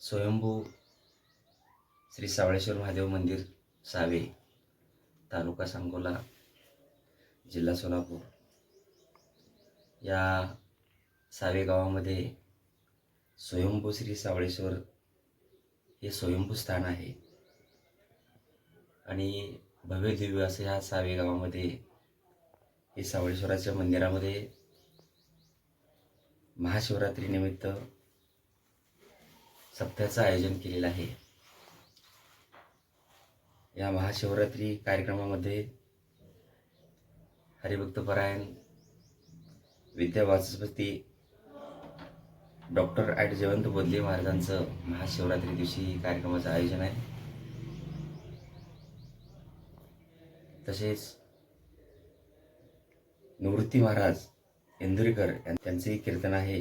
स्वयंभू श्री सावळेश्वर महादेव मंदिर सावे, तालुका सांगोला, जिल्हा सोलापूर या सावे गावामध्ये स्वयंभू श्री सावळेश्वर हे स्वयंभू स्थान आहे. आणि भव्य दिव्य असं ह्या सावे गावामध्ये हे सावळेश्वराच्या मंदिरामध्ये महाशिवरात्रीनिमित्त सप्त्याचं आयोजन केलेलं आहे. या महाशिवरात्री कार्यक्रमामध्ये हरिभक्तपरायण विद्यावाचस्पती डॉक्टर ॲड जयवंत बोधले महाराजांचं महाशिवरात्री दिवशी कार्यक्रमाचं आयोजन आहे. तसेच निवृत्ती महाराज इंदुरीकर त्यांचेही कीर्तन आहे.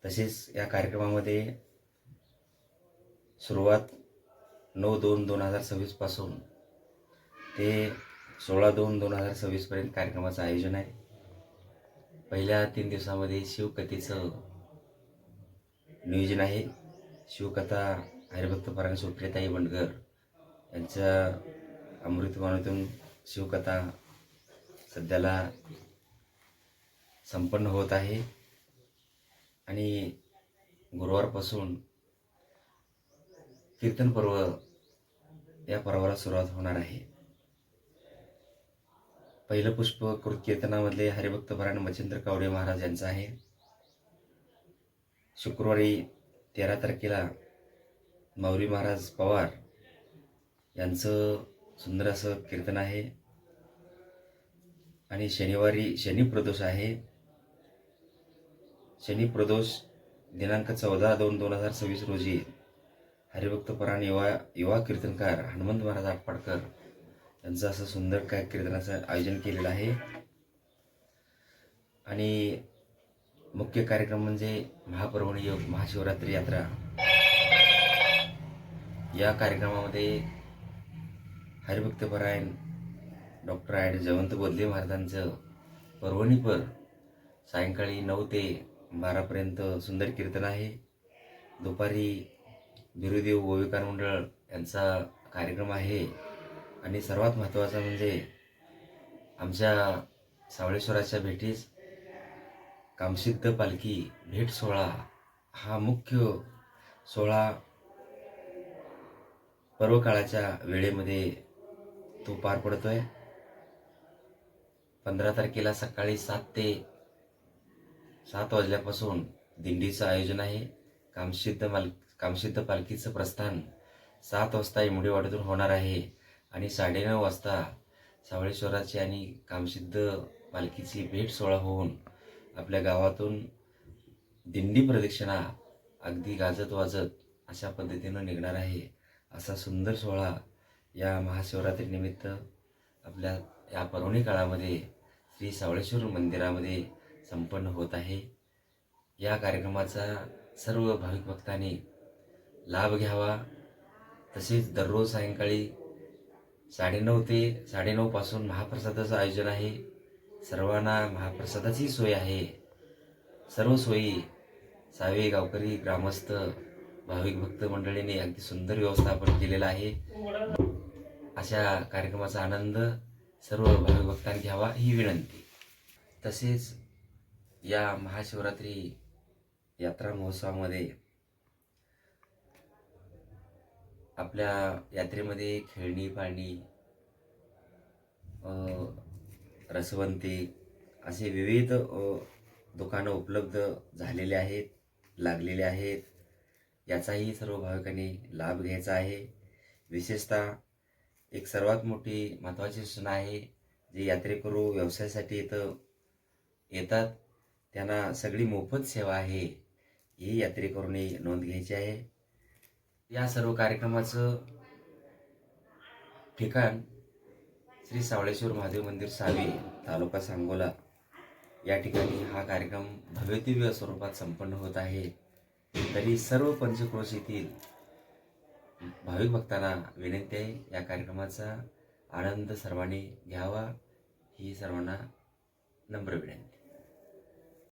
तसेच या कार्यक्रमामध्ये सुरुवात 9/2/2026 पासून ते 16/2/2026 पर्यंत कार्यक्रमाचं आयोजन आहे. पहिल्या 3 दिवसामध्ये शिवकथेचं नियोजन आहे. शिवकथा हरिभक्तपरायण सुप्रियाताई बंडगर यांच्या अमृतवाणीतून शिवकथा सध्याला संपन्न होत आहे आणि गुरुवारपासून कीर्तन पर्व या पर्वाला सुरुवात होणार आहे. पहिलं पुष्प कृत कीर्तनामधले हरिभक्तपरायण मच्छिंद्र कावडे महाराज यांचं आहे. शुक्रवारी 13 तारखेला माऊली महाराज पवार यांचं सुंदर असं कीर्तन आहे. आणि शनिवारी शनी प्रदोष आहे. शनी प्रदोष दिनांक 14/2/2026 रोजी हरिभक्तपरायण युवा कीर्तनकार हनुमंत महाराज आटपाडकर यांचं असं सुंदर काय कीर्तनाचं आयोजन केलेलं आहे. आणि मुख्य कार्यक्रम म्हणजे महापर्वणी योग महाशिवरात्री यात्रा. या कार्यक्रमामध्ये हरिभक्तपरायण डॉक्टर ॲड जयवंत बोधले महाराजांचं पर्वणीपर सायंकाळी 9 ते 12 पर्यंत सुंदर कीर्तन आहे. दुपारी बिरुदेव ओविकार मंडळ यांचा कार्यक्रम आहे. आणि सर्वात महत्त्वाचा म्हणजे आमच्या सावळेश्वराच्या भेटीस कामसिद्ध पालखी भेट सोहळा हा मुख्य सोहळा पर्वकाळाच्या वेळेमध्ये तो पार पडतोय. 15 तारखेला सकाळी 7 वाजल्यापासून दिंडीचं आयोजन आहे. कामसिद्ध पालखीचं प्रस्थान 7 वाजता इमडेवाडीतून होणार आहे आणि 9:30 वाजता सावळेश्वराची आणि कामसिद्ध पालखीची भेट सोहळा होऊन आपल्या गावातून दिंडी प्रदक्षिणा अगदी गाजत वाजत अशा पद्धतीनं निघणार आहे. असा सुंदर सोहळा या महाशिवरात्रीनिमित्त आपल्या या पर्वणी काळामध्ये श्री सावळेश्वर मंदिरामध्ये संपन्न होत आहे. या कार्यक्रमाचा सर्व भाविक भक्तांनी लाभ घ्यावा. तसेच दररोज सायंकाळी 9:30 ते 9:30 पासून महाप्रसादाचं आयोजन आहे. सर्वांना महाप्रसादाची सोय आहे. सर्व सोयी सावे गावकरी ग्रामस्थ भाविक भक्त मंडळींनी अगदी सुंदर व्यवस्थापन केलेलं आहे. अशा कार्यक्रमाचा आनंद सर्व भाविक भक्तांनी घ्यावा ही विनंती. तसेच या महाशिवरात्री यात्रा महोत्सवामध्ये आपल्या यात्रेमध्ये खेळणी पाळणी रसवंती असे विविध दुकानं उपलब्ध झालेले आहेत, लागलेले आहेत. याचाही सर्व भाविकांनी लाभ घ्यायचा आहे. विशेषतः एक सर्वात मोठी महत्त्वाची सूचना आहे, जे यात्रेकरू व्यवसायासाठी येतात त्यांना सगळी मोफत सेवा आहे ही यात्रेकरूंनी नोंद घ्यायची आहे. या सर्व कार्यक्रमाचं ठिकाण श्री सावळेश्वर महादेव मंदिर सावे, तालुका सांगोला या ठिकाणी हा कार्यक्रम भव्यदिव्य स्वरूपात संपन्न होत आहे. तरी सर्व पंचक्रोशीतील भाविक भक्तांना विनंती आहे, या कार्यक्रमाचा आनंद सर्वांनी घ्यावा ही सर्वांना नम्र विनंती.